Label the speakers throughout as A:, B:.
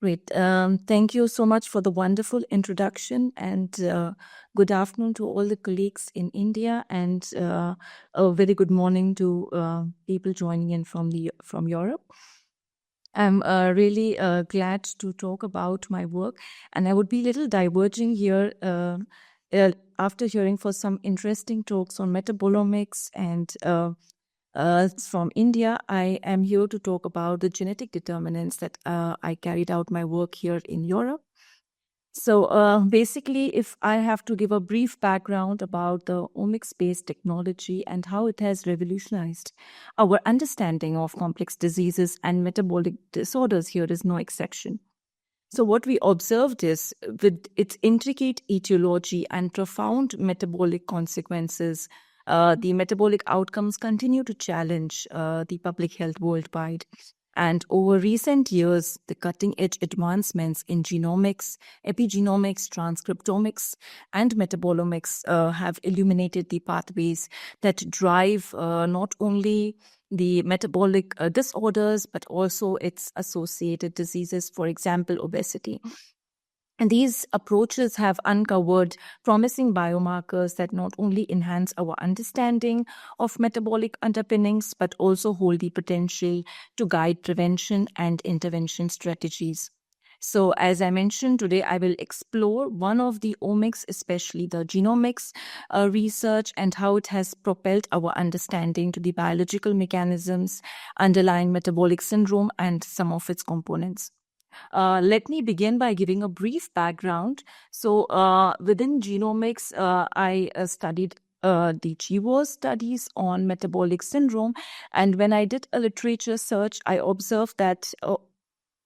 A: Great. Thank you so much for the wonderful introduction, and good afternoon to all the colleagues in India, and a very good morning to people joining in from Europe. I'm really glad to talk about my work, and I would be a little diverging here after hearing for some interesting talks on metabolomics and from India. I am here to talk about the genetic determinants that I carried out my work here in Europe. So basically, if I have to give a brief background about the omics-based technology and how it has revolutionized our understanding of complex diseases and metabolic disorders, here is no exception. So what we observed is, with its intricate etiology and profound metabolic consequences, the metabolic outcomes continue to challenge the public health worldwide. And over recent years, the cutting-edge advancements in genomics, epigenomics, transcriptomics, and metabolomics have illuminated the pathways that drive not only the metabolic disorders, but also its associated diseases, for example, obesity. And these approaches have uncovered promising biomarkers that not only enhance our understanding of metabolic underpinnings, but also hold the potential to guide prevention and intervention strategies. So as I mentioned today, I will explore one of the omics, especially the genomics research, and how it has propelled our understanding to the biological mechanisms underlying metabolic syndrome and some of its components. Let me begin by giving a brief background. So within genomics, I studied the GWAS studies on metabolic syndrome. And when I did a literature search, I observed that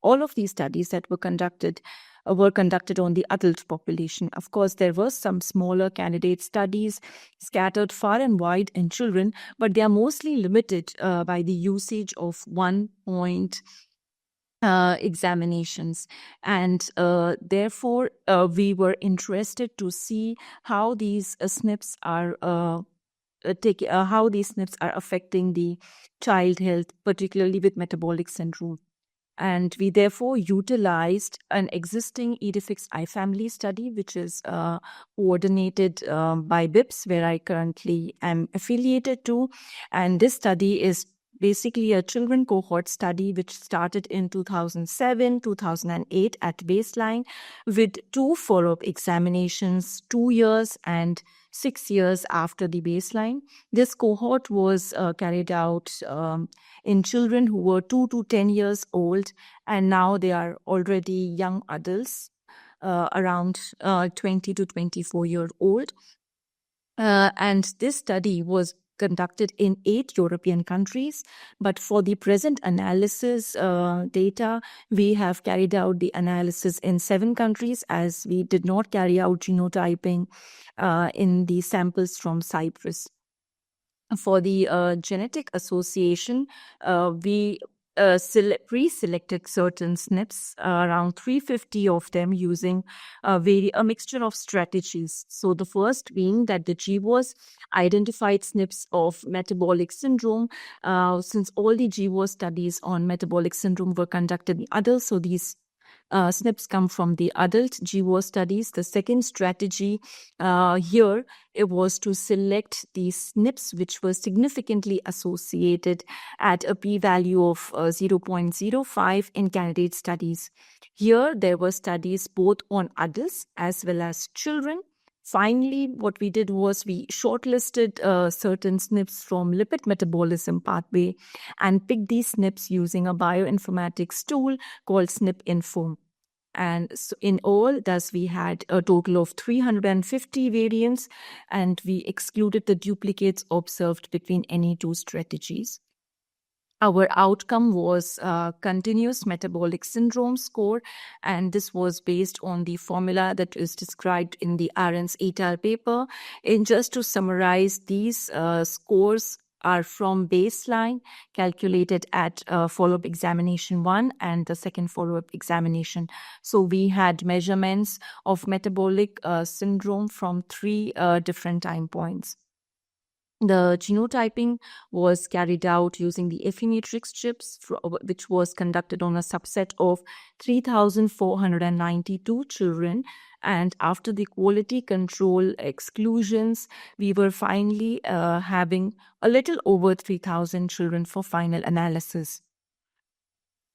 A: all of these studies that were conducted on the adult population. Of course, there were some smaller candidate studies scattered far and wide in children, but they are mostly limited by the usage of 1-point examinations, and therefore we were interested to see how these SNPs are affecting the child health, particularly with metabolic syndrome. And we therefore utilized an existing Edifix I-family study, which is coordinated by BIPS, where I currently am affiliated to. And this study is basically a children cohort study which started in 2007, 2008 at baseline, with 2 follow-up examinations, 2 years and 6 years after the baseline. This cohort was carried out in children who were 2 to 10 years old, and now they are already young adults, around 20 to 24 years old. And this study was conducted in 8 European countries. But for the present analysis data, we have carried out the analysis in 7 countries, as we did not carry out genotyping in the samples from Cyprus. For the genetic association, we pre-selected certain SNPs, around 350 of them, using a mixture of strategies. So the first being that the GWAS identified SNPs of metabolic syndrome. Since all the GWAS studies on metabolic syndrome were conducted in adults, so these SNPs come from the adult GWAS studies. The second strategy here, it was to select the SNPs which were significantly associated at a p-value of 0.05 in candidate studies. Here, there were studies both on adults as well as children. Finally, what we did was we shortlisted certain SNPs from lipid metabolism pathway and picked these SNPs using a bioinformatics tool called SNP-Info. And so in all, thus we had a total of 350 variants, and we excluded the duplicates observed between any 2 strategies. Our outcome was continuous metabolic syndrome score, and this was based on the formula that is described in the Ahrens et al. Paper. And just to summarize, these scores are from baseline, calculated at follow-up examination 1 and the second follow-up examination. So we had measurements of metabolic syndrome from 3 different time points. The genotyping was carried out using the Effie matrix chips, which was conducted on a subset of 3,492 children. And after the quality control exclusions, we were finally having a little over 3,000 children for final analysis.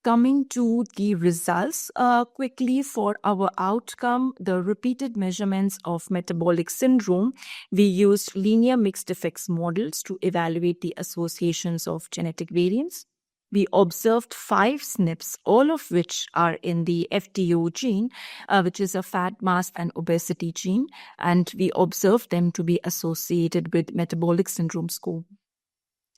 A: Coming to the results quickly for our outcome, the repeated measurements of metabolic syndrome, we used linear mixed effects models to evaluate the associations of genetic variants. We observed 5 SNPs, all of which are in the FTO gene, which is a fat mass and obesity gene, and we observed them to be associated with metabolic syndrome score.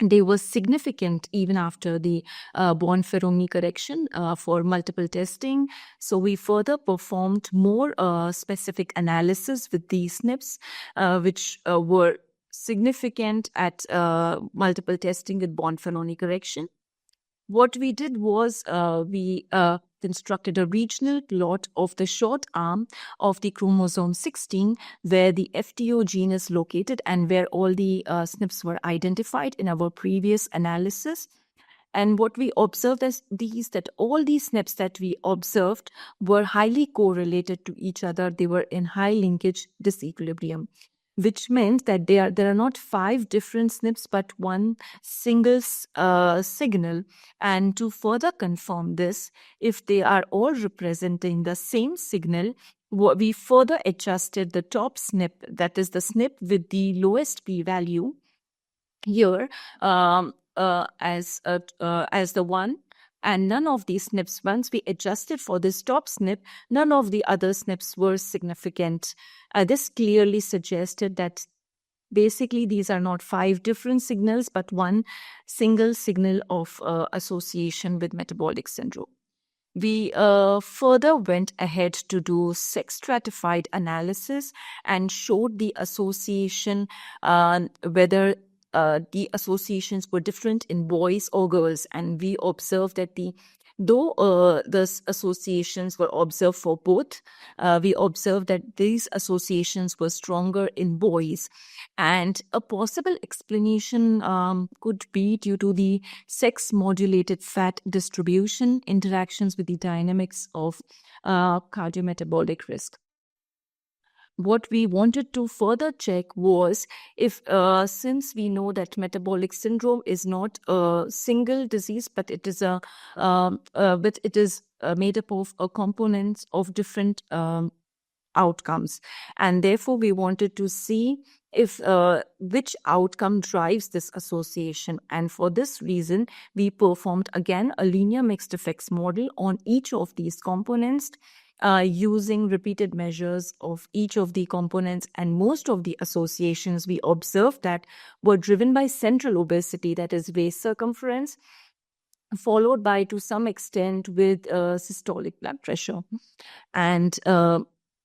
A: They were significant even after the Bonferroni correction for multiple testing. So we further performed more specific analysis with these SNPs, which were significant at multiple testing with Bonferroni correction. What we did was we constructed a regional plot of the short arm of the chromosome 16, where the FTO gene is located and where all the SNPs were identified in our previous analysis. And what we observed is that all these SNPs that we observed were highly correlated to each other. They were in high linkage disequilibrium, which meant that there are not 5 different SNPs, but one single signal. And to further confirm this, if they are all representing the same signal, we further adjusted the top SNP, that is the SNP with the lowest p-value here, as the one. And none of these SNPs, once we adjusted for this top SNP, none of the other SNPs were significant. This clearly suggested that basically these are not 5 different signals, but one single signal of association with metabolic syndrome. We further went ahead to do sex-stratified analysis and showed the association, whether the associations were different in boys or girls. And we observed that though the associations were observed for both, we observed that these associations were stronger in boys. And a possible explanation could be due to the sex-modulated fat distribution interactions with the dynamics of cardiometabolic risk. What we wanted to further check was if, since we know that metabolic syndrome is not a single disease, but it is made up of components of different outcomes, and therefore we wanted to see if which outcome drives this association. And for this reason, we performed again a linear mixed effects model on each of these components, using repeated measures of each of the components, and most of the associations we observed that were driven by central obesity, that is waist circumference, followed by to some extent with systolic blood pressure. And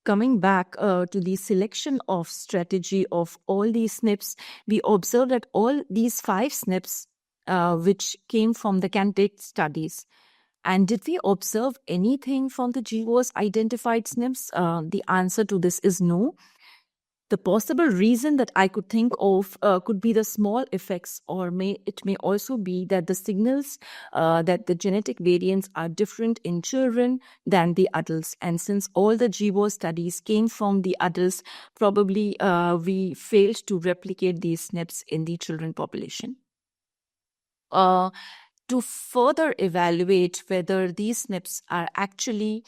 A: coming back to the selection of strategy of all these SNPs, we observed that all these 5 SNPs which came from the candidate studies. And did we observe anything from the GWAS identified SNPs? The answer to this is no. The possible reason that I could think of could be the small effects, or it may also be that the signals that the genetic variants are different in children than the adults. And since all the GWAS studies came from the adults, probably we failed to replicate these SNPs in the children population. To further evaluate whether these SNPs are actually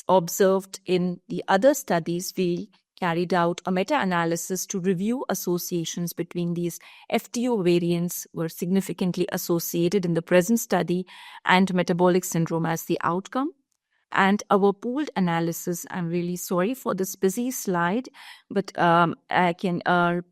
A: observed in the other studies, we carried out a meta-analysis to review associations between these FTO variants were significantly associated in the present study and metabolic syndrome as the outcome. And our pooled analysis, I'm really sorry for this busy slide, but I can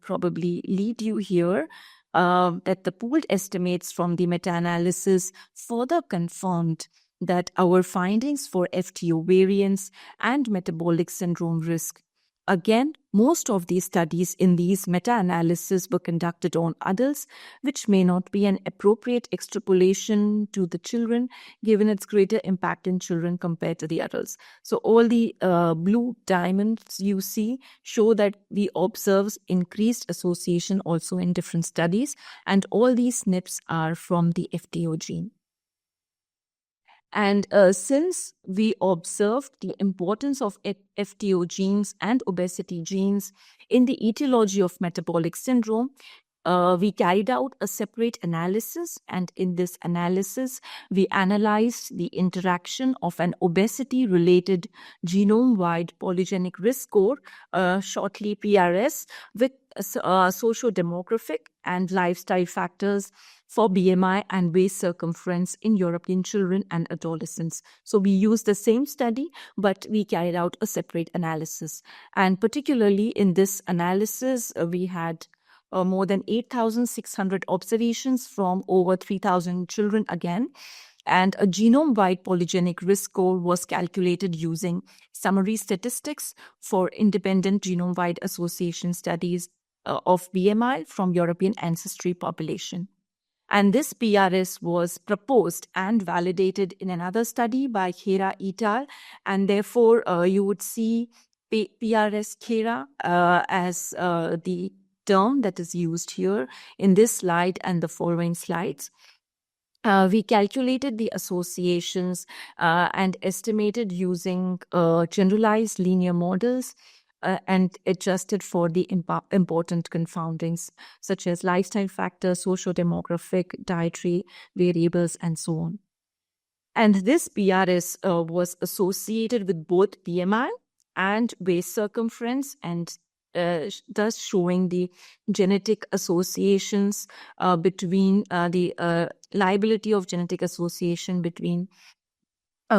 A: probably lead you here. That the pooled estimates from the meta-analysis further confirmed that our findings for FTO variants and metabolic syndrome risk Again, most of these studies in these meta-analyses were conducted on adults, which may not be an appropriate extrapolation to the children, given its greater impact in children compared to the adults. So all the blue diamonds you see show that we observe increased association also in different studies, and all these SNPs are from the FTO gene. And since we observed the importance of FTO genes and obesity genes in the etiology of metabolic syndrome, we carried out a separate analysis, and in this analysis, we analyzed the interaction of an obesity-related genome-wide polygenic risk score, shortly PRS, with sociodemographic and lifestyle factors for BMI and waist circumference in European children and adolescents. So we used the same study, but we carried out a separate analysis. And particularly in this analysis, we had more than 8,600 observations from over 3,000 children again. And a genome-wide polygenic risk score was calculated using summary statistics for independent genome-wide association studies of BMI from European ancestry population. And this PRS was proposed and validated in another study by Khera et al. And therefore, you would see PRS Khera as the term that is used here in this slide and the following slides. We calculated the associations and estimated using generalized linear models and adjusted for the important confoundings such as lifestyle factors, sociodemographic, dietary variables, and so on. And this PRS was associated with both BMI and waist circumference, and thus showing the genetic associations between the liability of genetic association between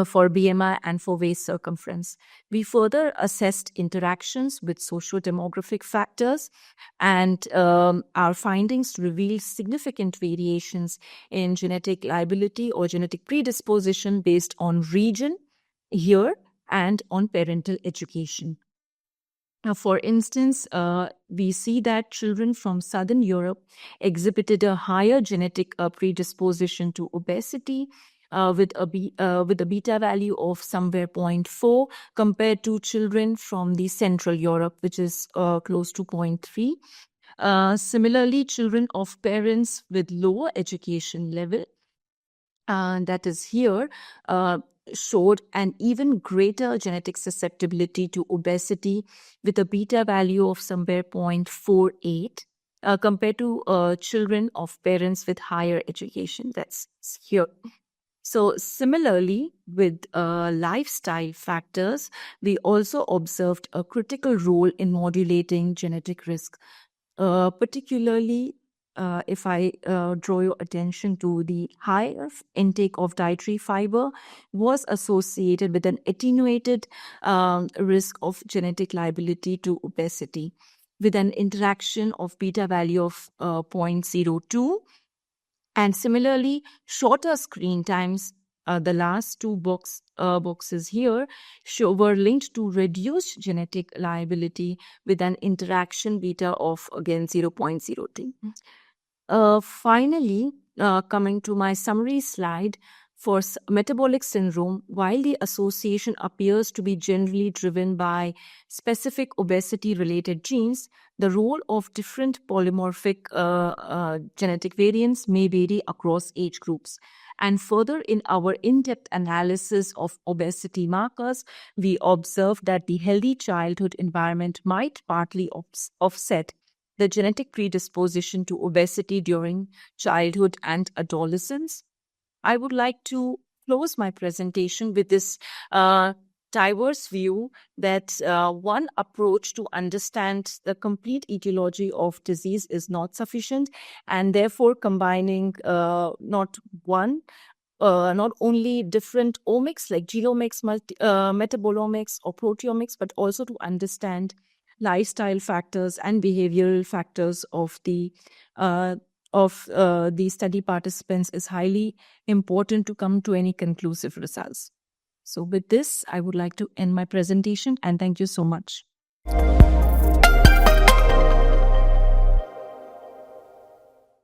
A: for BMI and for waist circumference. We further assessed interactions with sociodemographic factors, and our findings revealed significant variations in genetic liability or genetic predisposition based on region, year, and on parental education. Now, for instance, we see that children from Southern Europe exhibited a higher genetic predisposition to obesity with a beta value of somewhere 0.4 compared to children from the Central Europe, which is close to 0.3. Similarly, children of parents with lower education level, that is here, showed an even greater genetic susceptibility to obesity with a beta value of somewhere 0.48 compared to children of parents with higher education. That's here. So similarly, with lifestyle factors, we also observed a critical role in modulating genetic risk, particularly if I draw your attention to the higher intake of dietary fiber was associated with an attenuated risk of genetic liability to obesity with an interaction of beta value of 0.02. And similarly, shorter screen times, the last two boxes here, were linked to reduced genetic liability with an interaction beta of, again, 0.03. Finally, coming to my summary slide, for metabolic syndrome, while the association appears to be generally driven by specific obesity-related genes, the role of different polymorphic genetic variants may vary across age groups. And further, in our in-depth analysis of obesity markers, we observed that the healthy childhood environment might partly offset the genetic predisposition to obesity during childhood and adolescence. I would like to close my presentation with this diverse view that one approach to understand the complete etiology of disease is not sufficient, and therefore combining not only different omics like genomics, metabolomics, or proteomics, but also to understand lifestyle factors and behavioral factors of the study participants is highly important to come to any conclusive results. So with this, I would like to end my presentation, and thank you so much.
B: you.